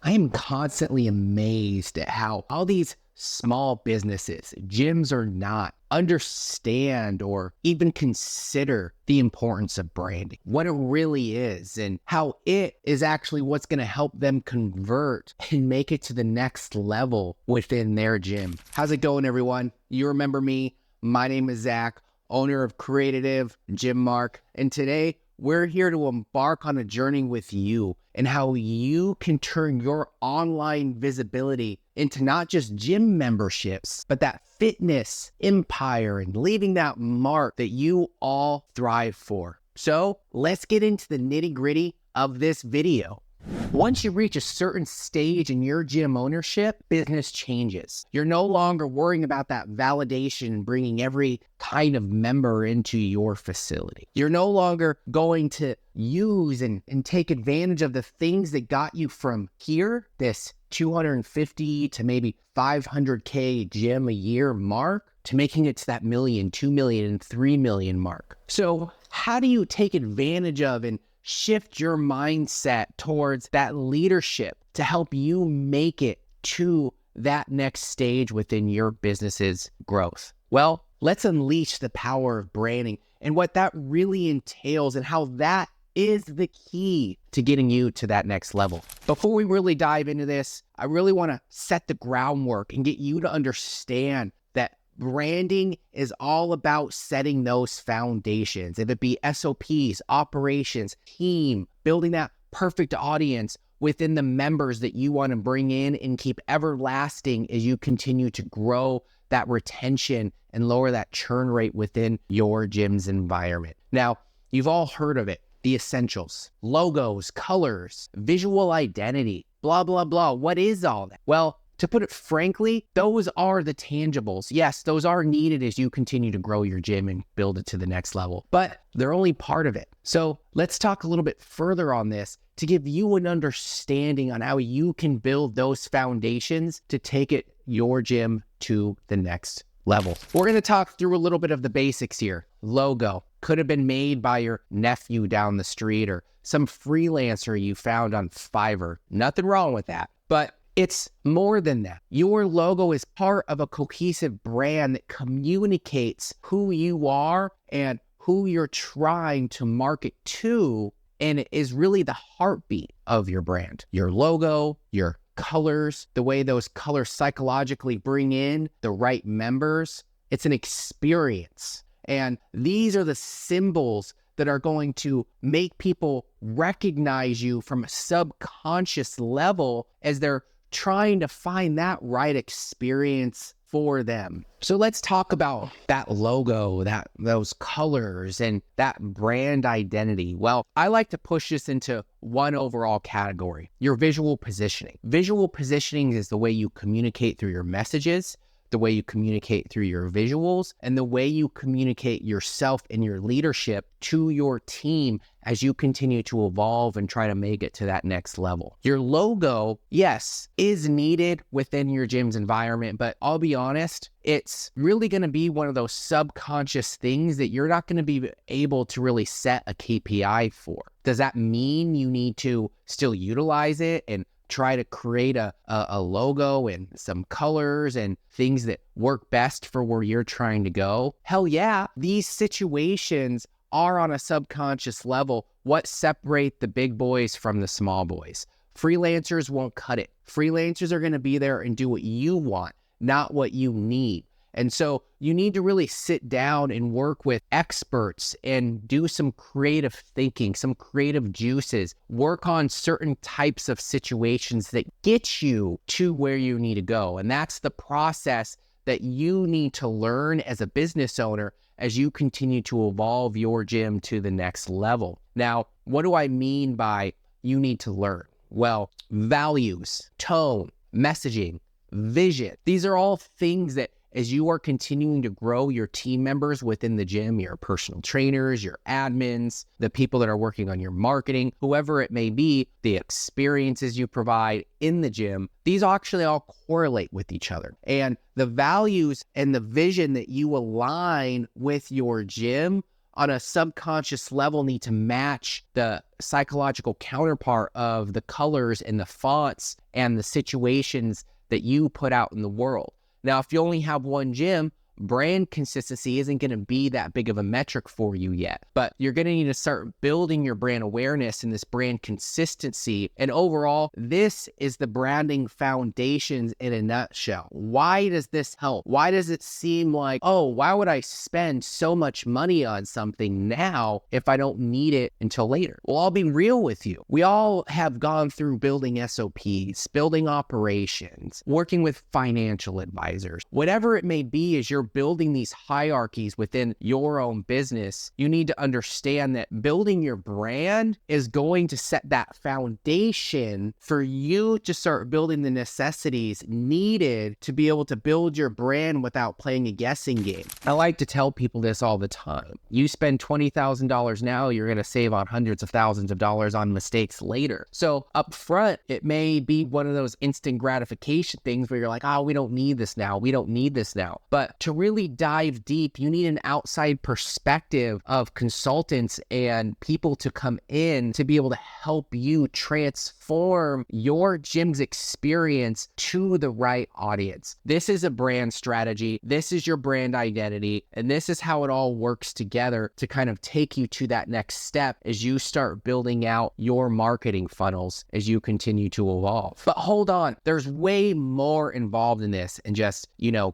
I am constantly amazed at how all these small businesses, gyms or not, understand or even consider the importance of branding, what it really is, and how it is actually what's going to help them convert and make it to the next level within their gym. How's it going, everyone? You remember me? My name is Zach, owner of Creative Gym Mark, and today we're here to embark on a journey with you and how you can turn your online visibility into not just gym memberships, but that fitness empire and leaving that mark that you all thrive for. So let's get into the nitty-gritty of this video. Once you reach a certain stage in your gym ownership, business changes. You're no longer worrying about that validation and bringing every kind of member into your facility. You're no longer going to use and take advantage of the things that got you from here, this 250 to maybe 500K gym a year mark, to making it to that million, 2 million, and 3 million mark. So how do you take advantage of and shift your mindset towards that leadership to help you make it to that next stage within your business's growth? Well, let's unleash the power of branding and what that really entails and how that is the key to getting you to that next level. Before we really dive into this, I really want to set the groundwork and get you to understand that branding is all about setting those foundations. If it be SOPs, operations, team, building that perfect audience within the members that you want to bring in and keep everlasting as you continue to grow that retention and lower that churn rate within your gym's environment. Now, you've all heard of it, the essentials, logos, colors, visual identity, blah, blah, blah. What is all that? Well, to put it frankly, those are the tangibles. Yes, those are needed as you continue to grow your gym and build it to the next level, but they're only part of it. So let's talk a little bit further on this to give you an understanding on how you can build those foundations to take your gym to the next level. We're going to talk through a little bit of the basics here. Logo could have been made by your nephew down the street or some freelancer you found on Fiverr. Nothing wrong with that, but it's more than that. Your logo is part of a cohesive brand that communicates who you are and who you're trying to market to, and it is really the heartbeat of your brand. Your logo, your colors, the way those colors psychologically bring in the right members, it's an experience. And these are the symbols that are going to make people recognize you from a subconscious level as they're trying to find that right experience for them. So let's talk about that logo, those colors, and that brand identity. Well, I like to push this into one overall category, your visual positioning. Visual positioning is the way you communicate through your messages, the way you communicate through your visuals, and the way you communicate yourself and your leadership to your team as you continue to evolve and try to make it to that next level. Your logo, yes, is needed within your gym's environment, but I'll be honest, it's really going to be one of those subconscious things that you're not going to be able to really set a KPI for. Does that mean you need to still utilize it and try to create a logo and some colors and things that work best for where you're trying to go? Hell yeah, these situations are on a subconscious level what separate the big boys from the small boys. Freelancers won't cut it. Freelancers are going to be there and do what you want, not what you need. And so you need to really sit down and work with experts and do some creative thinking, some creative juices, work on certain types of situations that get you to where you need to go. And that's the process that you need to learn as a business owner as you continue to evolve your gym to the next level. Now, what do I mean by you need to learn? Well, values, tone, messaging, vision. These are all things that as you are continuing to grow your team members within the gym, your personal trainers, your admins, the people that are working on your marketing, whoever it may be, the experiences you provide in the gym, these actually all correlate with each other. And the values and the vision that you align with your gym on a subconscious level need to match the psychological counterpart of the colors and the fonts and the situations that you put out in the world. Now, if you only have one gym, brand consistency isn't going to be that big of a metric for you yet, but you're going to need to start building your brand awareness and this brand consistency. And overall, this is the branding foundations in a nutshell. Why does this help? Why does it seem like, oh, why would I spend so much money on something now if I don't need it until later? Well, I'll be real with you. We all have gone through building SOPs, building operations, working with financial advisors, whatever it may be. As you're building these hierarchies within your own business, you need to understand that building your brand is going to set that foundation for you to start building the necessities needed to be able to build your brand without playing a guessing game. I like to tell people this all the time. You spend $20,000 now, you're going to save on hundreds of thousands of dollars on mistakes later. So up front, it may be one of those instant gratification things where you're like, oh, we don't need this now. We don't need this now. But to really dive deep, you need an outside perspective of consultants and people to come in to be able to help you transform your gym's experience to the right audience. This is a brand strategy. This is your brand identity. And this is how it all works together to kind of take you to that next step as you start building out your marketing funnels as you continue to evolve. But hold on, there's way more involved in this and just,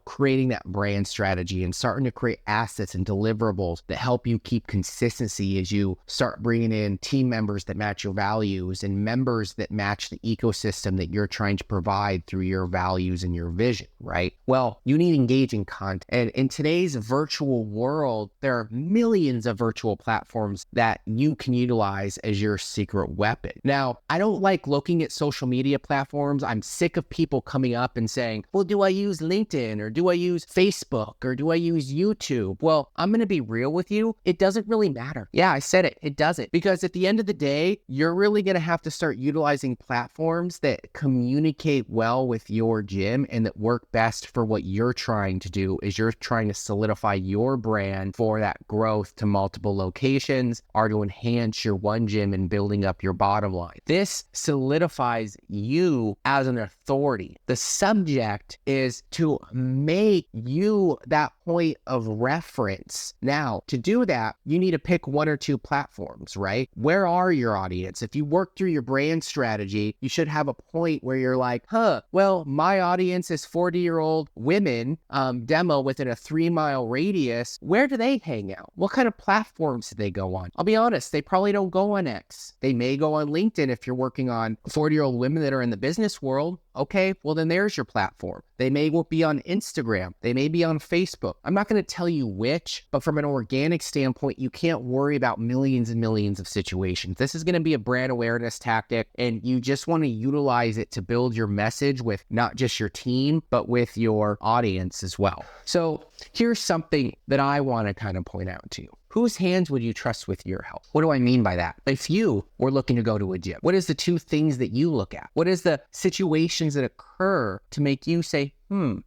creating that brand strategy and starting to create assets and deliverables that help you keep consistency as you start bringing in team members that match your values and members that match the ecosystem that you're trying to provide through your values and your vision, right? Well, you need engaging content. And in today's virtual world, there are millions of virtual platforms that you can utilize as your secret weapon. Now, I don't like looking at social media platforms. I'm sick of people coming up and saying, well, do I use LinkedIn or do I use Facebook or do I use YouTube? Well, I'm going to be real with you. It doesn't really matter. Yeah, I said it. It doesn't. Because at the end of the day, you're really going to have to start utilizing platforms that communicate well with your gym and that work best for what you're trying to do as you're trying to solidify your brand for that growth to multiple locations or to enhance your one gym and building up your bottom line. This solidifies you as an authority. The subject is to make you that point of reference. Now, to do that, you need to pick one or two platforms, right? Where are your audience? If you work through your brand strategy, you should have a point where you're like, well, my audience is 40-year-old women, demo within a 3-mile radius. Where do they hang out? What kind of platforms do they go on? I'll be honest, they probably don't go on X. They may go on LinkedIn if you're working on 40-year-old women that are in the business world. Okay, well then there's your platform. They may be on Instagram. They may be on Facebook. I'm not going to tell you which, but from an organic standpoint, you can't worry about millions and millions of situations. This is going to be a brand awareness tactic, and you just want to utilize it to build your message with not just your team, but with your audience as well. So here's something that I want to kind of point out to you. Whose hands would you trust with your health? What do I mean by that? If you were looking to go to a gym, what is the two things that you look at? What is the situations that occur to make you say,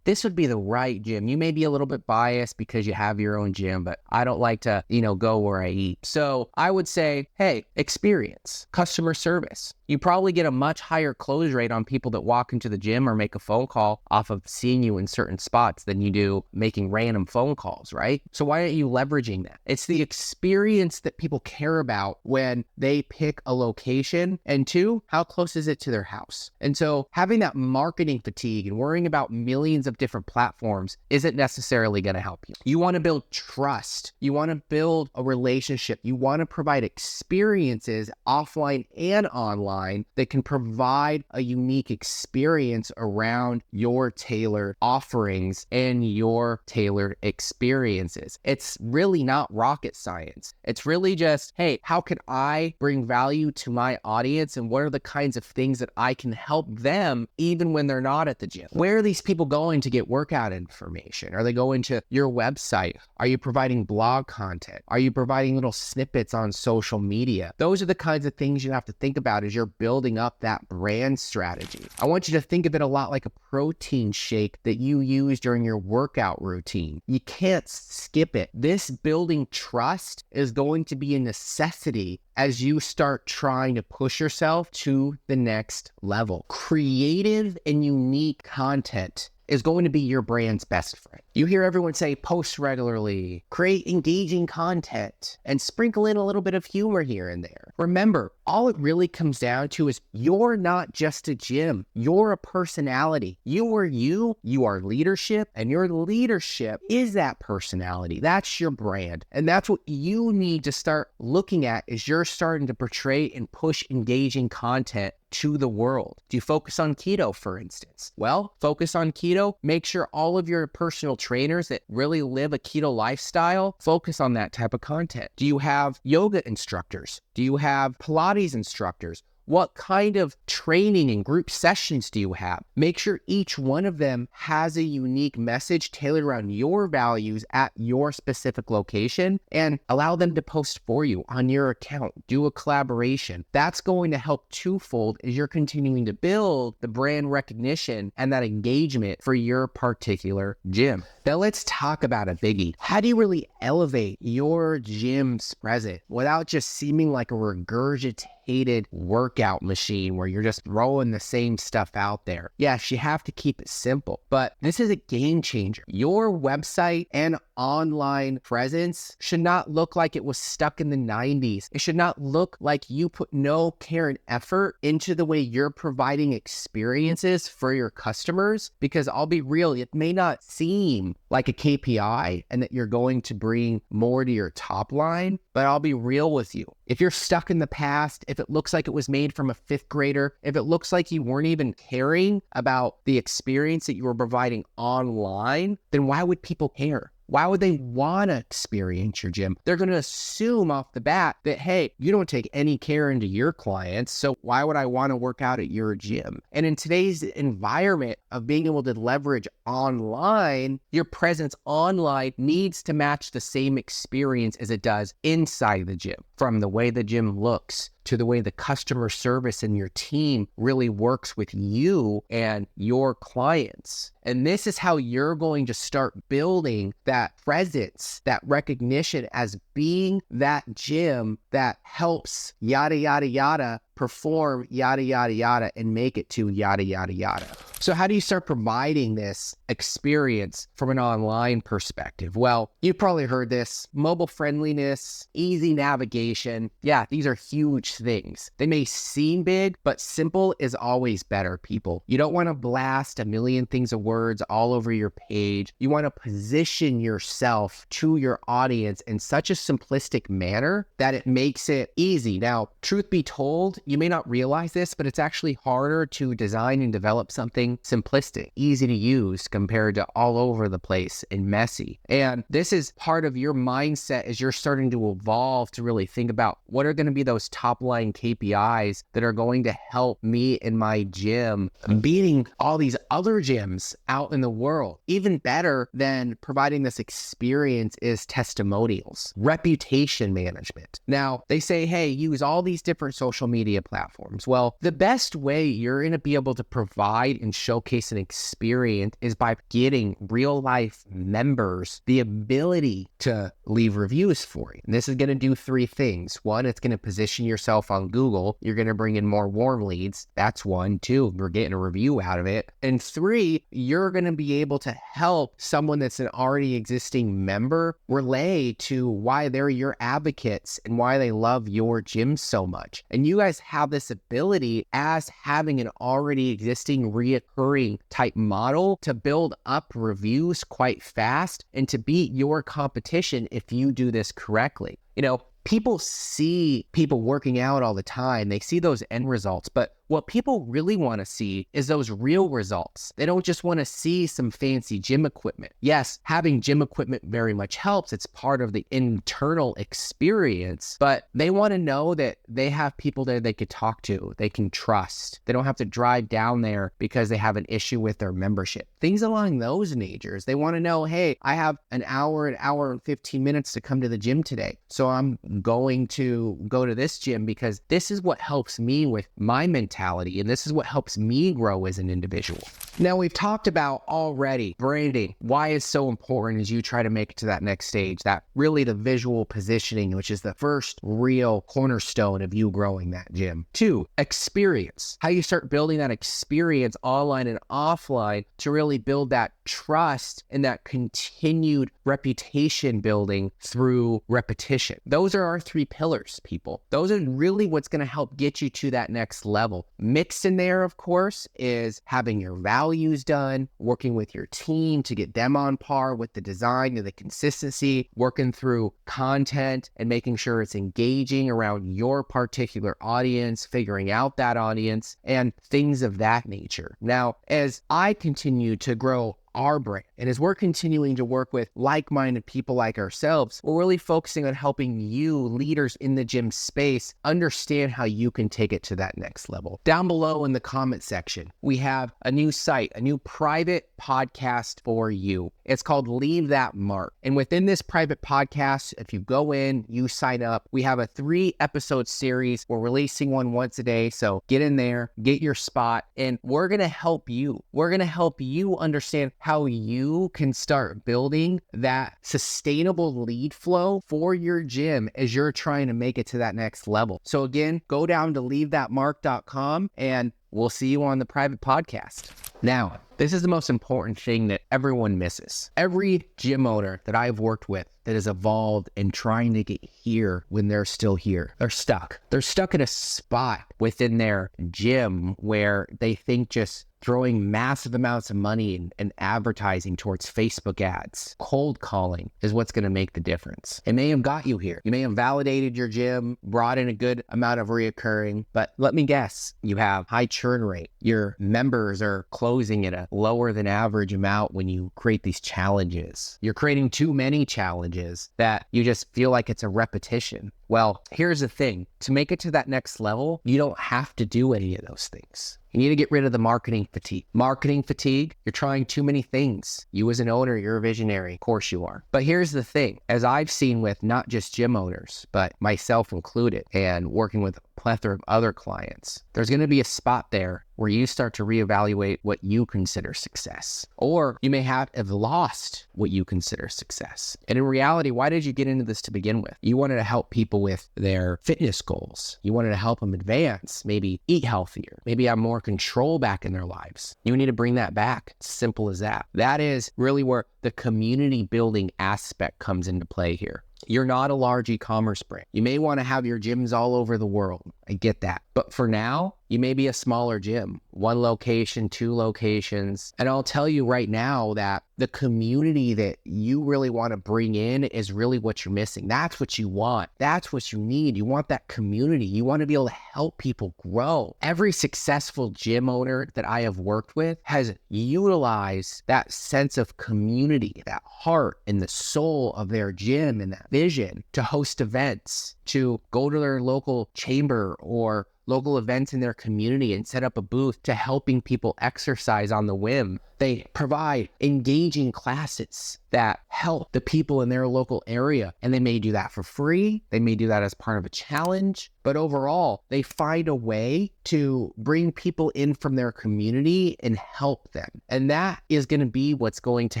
this would be the right gym? You may be a little bit biased because you have your own gym, but I don't like to, go where I eat. So I would say, hey, experience, customer service. You probably get a much higher close rate on people that walk into the gym or make a phone call off of seeing you in certain spots than you do making random phone calls, right? So why aren't you leveraging that? It's the experience that people care about when they pick a location. And two, how close is it to their house? And so having that marketing fatigue and worrying about millions of different platforms isn't necessarily going to help you. You want to build trust. You want to build a relationship. You want to provide experiences offline and online that can provide a unique experience around your tailored offerings and your tailored experiences. It's really not rocket science. It's really just, hey, how can I bring value to my audience and what are the kinds of things that I can help them even when they're not at the gym? Where are these people going to get workout information? Are they going to your website? Are you providing blog content? Are you providing little snippets on social media? Those are the kinds of things you have to think about as you're start building up that brand strategy. I want you to think of it a lot like a protein shake that you use during your workout routine. You can't skip it. This building trust is going to be a necessity as you start trying to push yourself to the next level. Creative and unique content is going to be your brand's best friend. You hear everyone say post regularly, create engaging content, and sprinkle in a little bit of humor here and there. Remember, all it really comes down to is you're not just a gym. You're a personality. You are leadership, and your leadership is that personality. That's your brand. And that's what you need to start looking at as you're starting to portray and push engaging content to the world. Do you focus on keto, for instance? Well, focus on keto. Make sure all of your personal trainers that really live a keto lifestyle focus on that type of content. Do you have yoga instructors? Do you have Pilates instructors? What kind of training and group sessions do you have? Make sure each one of them has a unique message tailored around your values at your specific location, and allow them to post for you on your account. Do a collaboration. That's going to help twofold as you're continuing to build the brand recognition and that engagement for your particular gym. Now let's talk about a biggie. How do you really elevate your gym's presence without just seeming like a regurgitated workout machine where you're just throwing the same stuff out there? Yes, you have to keep it simple, but this is a game changer. Your website and online presence should not look like it was stuck in the 90s. It should not look like you put no care and effort into the way you're providing experiences for your customers, because I'll be real, it may not seem like a KPI and that you're going to bring more to your top line, but I'll be real with you. If you're stuck in the past, if it looks like it was made from a fifth grader, if it looks like you weren't even caring about the experience that you were providing online, then why would people care? Why would they want to experience your gym? They're going to assume off the bat that, hey, you don't take any care into your clients, so why would I want to work out at your gym? And in today's environment of being able to leverage online, your presence online needs to match the same experience as it does inside the gym. From the way the gym looks, to the way the customer service and your team really works with you and your clients. And this is how you're going to start building that presence, that recognition as being that gym that helps yada, yada, yada, perform yada, yada, yada, and make it to yada, yada, yada. So how do you start providing this experience from an online perspective? Well, you've probably heard this: mobile friendliness, easy navigation. Yeah, these are huge things. They may seem big, but simple is always better, people. You don't want to blast a million things of words all over your page. You want to position yourself to your audience in such a simplistic manner that it makes it easy. Now, truth be told, you may not realize this, but it's actually harder to design and develop something simplistic, easy to use, compared to all over the place and messy. And this is part of your mindset as you're starting to evolve to really think about what are going to be those top line KPIs that are going to help me in my gym beating all these other gyms out in the world. Even better than providing this experience is testimonials, reputation management. Now, they say, hey, use all these different social media platforms. Well, the best way you're going to be able to provide and showcase an experience is by getting real life members the ability to leave reviews for you. And this is going to do three things. One, it's going to position yourself on Google. You're going to bring in more warm leads. That's one. Two, we're getting a review out of it. And three, you're going to be able to help someone that's an already existing member relay to why they're your advocates and why they love your gym so much. And you guys have this ability as having an already existing reoccurring type model to build up reviews quite fast and to beat your competition if you do this correctly. You know, people see people working out all the time. They see those end results, but what people really want to see is those real results. They don't just want to see some fancy gym equipment. Yes, having gym equipment very much helps. It's part of the internal experience, but they want to know that they have people there they could talk to, they can trust. They don't have to drive down there because they have an issue with their membership. Things along those natures. They want to know, hey, I have an hour and 15 minutes to come to the gym today. So I'm going to go to this gym because this is what helps me with my mentality, and this is what helps me grow as an individual. Now, we've talked about already branding, why it's so important as you try to make it to that next stage, that really the visual positioning, which is the first real cornerstone of you growing that gym. 2, experience, how you start building that experience online and offline to really build that trust and that continued reputation building through repetition. Those are our 3 pillars, people. Those are really what's going to help get you to that next level. Mixed in there, of course, is having your values done, working with your team to get them on par with the design and the consistency, working through content and making sure it's engaging around your particular audience, figuring out that audience, and things of that nature. Now, as I continue to grow our brand, and as we're continuing to work with like-minded people like ourselves, we're really focusing on helping you, leaders in the gym space, understand how you can take it to that next level. Down below in the comment section, we have a new site, a new private podcast for you. It's called Leave That Mark. And within this private podcast, if you go in, you sign up, we have a 3-episode series. We're releasing one once a day. So get in there, get your spot, and we're going to help you. We're going to help you understand how you can start building that sustainable lead flow for your gym as you're trying to make it to that next level. So again, go down to leavethatmark.com and we'll see you on the private podcast. Now, this is the most important thing that everyone misses. Every gym owner that I've worked with that has evolved and trying to get here when they're still here, they're stuck. They're stuck in a spot within their gym where they think just throwing massive amounts of money and advertising towards Facebook ads, cold calling is what's going to make the difference. It may have got you here. You may have validated your gym, brought in a good amount of reoccurring, but let me guess, you have high churn rate. Your members are closing at a lower than average amount when you create these challenges. You're creating too many challenges that you just feel like it's a repetition. Well, here's the thing. To make it to that next level, you don't have to do any of those things. You need to get rid of the marketing fatigue. Marketing fatigue, you're trying too many things. You as an owner, you're a visionary. Of course you are. But here's the thing. As I've seen with not just gym owners, but myself included, and working with a plethora of other clients, there's going to be a spot there where you start to reevaluate what you consider success. Or you may have lost what you consider success. And in reality, why did you get into this to begin with? You wanted to help people with their fitness goals. You wanted to help them advance, maybe eat healthier, maybe have more control back in their lives. You need to bring that back. It's simple as that. That is really where the community building aspect comes into play here. You're not a large e-commerce brand. You may want to have your gyms all over the world. I get that. But for now, you may be a smaller gym, 1 location, 2 locations. And I'll tell you right now that the community that you really want to bring in is really what you're missing. That's what you want. That's what you need. You want that community. You want to be able to help people grow. Every successful gym owner that I have worked with has utilized that sense of community, that heart and the soul of their gym and that vision to host events, to go to their local chamber or local events in their community and set up a booth to helping people exercise on the whim. They provide engaging classes that help the people in their local area. And they may do that for free. They may do that as part of a challenge. But overall, they find a way to bring people in from their community and help them. And that is going to be what's going to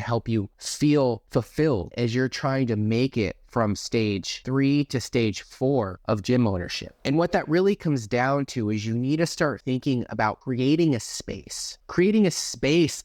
help you feel fulfilled as you're trying to make it from stage 3 to stage 4 of gym ownership. And what that really comes down to is you need to start thinking about creating a space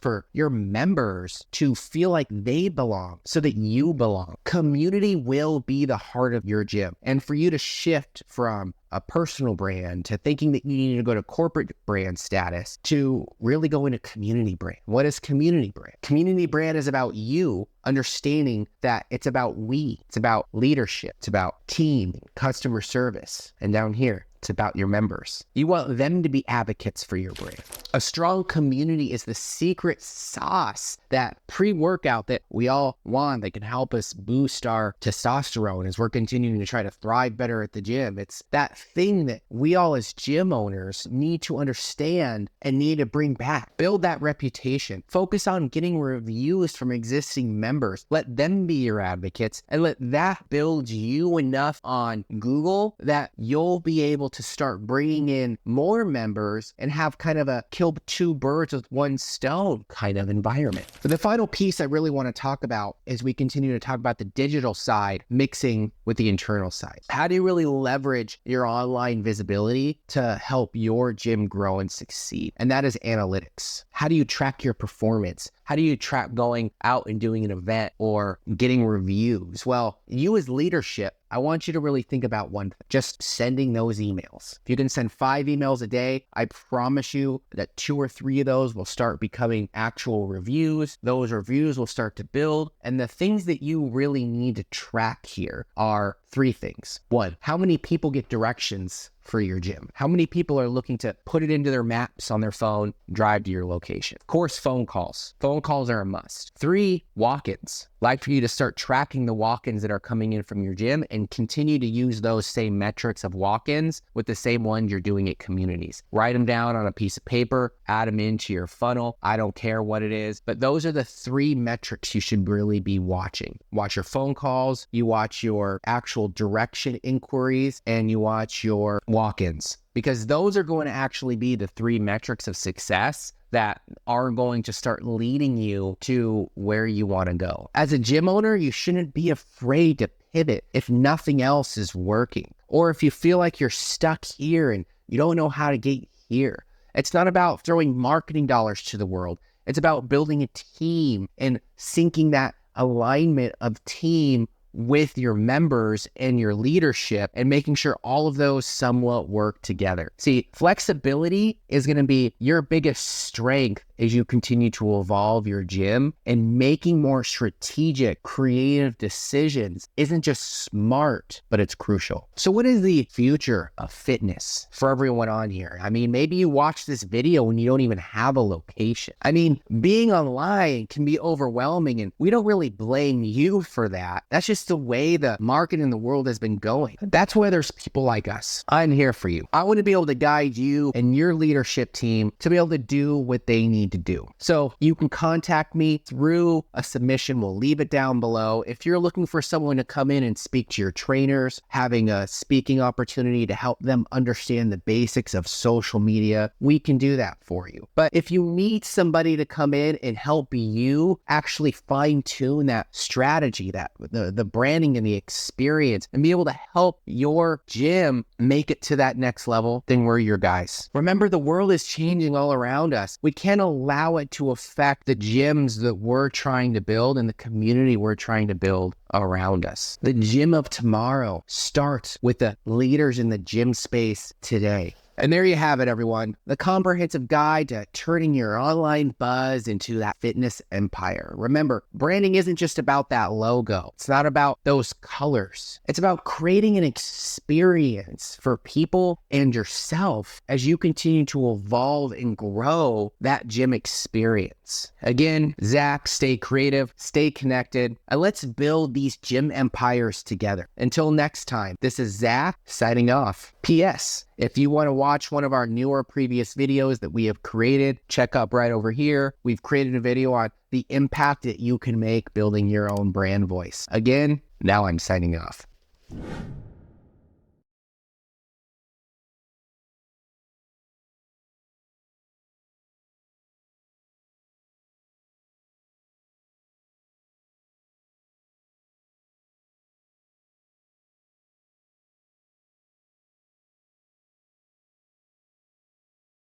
for your members to feel like they belong so that you belong. Community will be the heart of your gym. And for you to shift from a personal brand to thinking that you need to go to corporate brand status to really go into community brand. What is community brand? Community brand is about you understanding that it's about we. It's about leadership. It's about team, customer service. And down here, It's about your members. You want them to be advocates for your brand. A strong community is the secret sauce, that pre-workout that we all want that can help us boost our testosterone as we're continuing to try to thrive better at the gym. It's that thing that we all as gym owners need to understand and need to bring back. Build that reputation. Focus on getting reviews from existing members. Let them be your advocates and let that build you enough on Google that you'll be able to start bringing in more members and have kind of a kill two birds with one stone kind of environment. But the final piece I really want to talk about as we continue to talk about the digital side mixing with the internal side. How do you really leverage your online visibility to help your gym grow and succeed? And that is analytics. How do you track your performance? How do you track going out and doing an event or getting reviews? Well, you as leadership, I want you to really think about one thing, just sending those emails. If you can send 5 emails a day, I promise you that 2 or 3 of those will start becoming actual reviews. Those reviews will start to build. And the things that you really need to track here are 3 things. 1, how many people get directions for your gym? How many people are looking to put it into their maps on their phone, drive to your location? Of course, phone calls. Phone calls are a must. 3, walk-ins. Like for you to start tracking the walk-ins that are coming in from your gym and continue to use those same metrics of walk-ins with the same ones you're doing at communities. Write them down on a piece of paper, add them into your funnel. I don't care what it is, but those are the 3 metrics you should really be watching. Watch your phone calls, you watch your actual direction inquiries, and you watch your walk-ins, because those are going to actually be the 3 metrics of success that are going to start leading you to where you want to go. As a gym owner, you shouldn't be afraid to pivot if nothing else is working, or if you feel like you're stuck here and you don't know how to get here. It's not about throwing marketing dollars to the world. It's about building a team and syncing that alignment of team with your members and your leadership and making sure all of those somewhat work together. See, flexibility is going to be your biggest strength as you continue to evolve your gym, and making more strategic, creative decisions isn't just smart, but it's crucial. So what is the future of fitness for everyone on here? I mean, maybe you watch this video when you don't even have a location. I mean, being online can be overwhelming, and we don't really blame you for that. That's just the way the market in the world has been going. That's why there's people like us. I'm here for you. I want to be able to guide you and your leadership team to be able to do what they need to do. So you can contact me through a submission. We'll leave it down below. If you're looking for someone to come in and speak to your trainers, having a speaking opportunity to help them understand the basics of social media, we can do that for you. But if you need somebody to come in and help you actually fine tune that strategy, that the branding and the experience, and be able to help your gym make it to that next level, then we're your guys. Remember, the world is changing all around us. We can't allow it to affect the gyms that we're trying to build and the community we're trying to build around us. The gym of tomorrow starts with the leaders in the gym space today. And there you have it, everyone. The comprehensive guide to turning your online buzz into that fitness empire. Remember, branding isn't just about that logo. It's not about those colors. It's about creating an experience for people and yourself as you continue to evolve and grow that gym experience. Again, Zach, stay creative, stay connected, and let's build these gym empires together. Until next time, this is Zach signing off. P.S. If you want to watch one of our newer previous videos that we have created, check up right over here. We've created a video on the impact that you can make building your own brand voice. Again, now I'm signing off.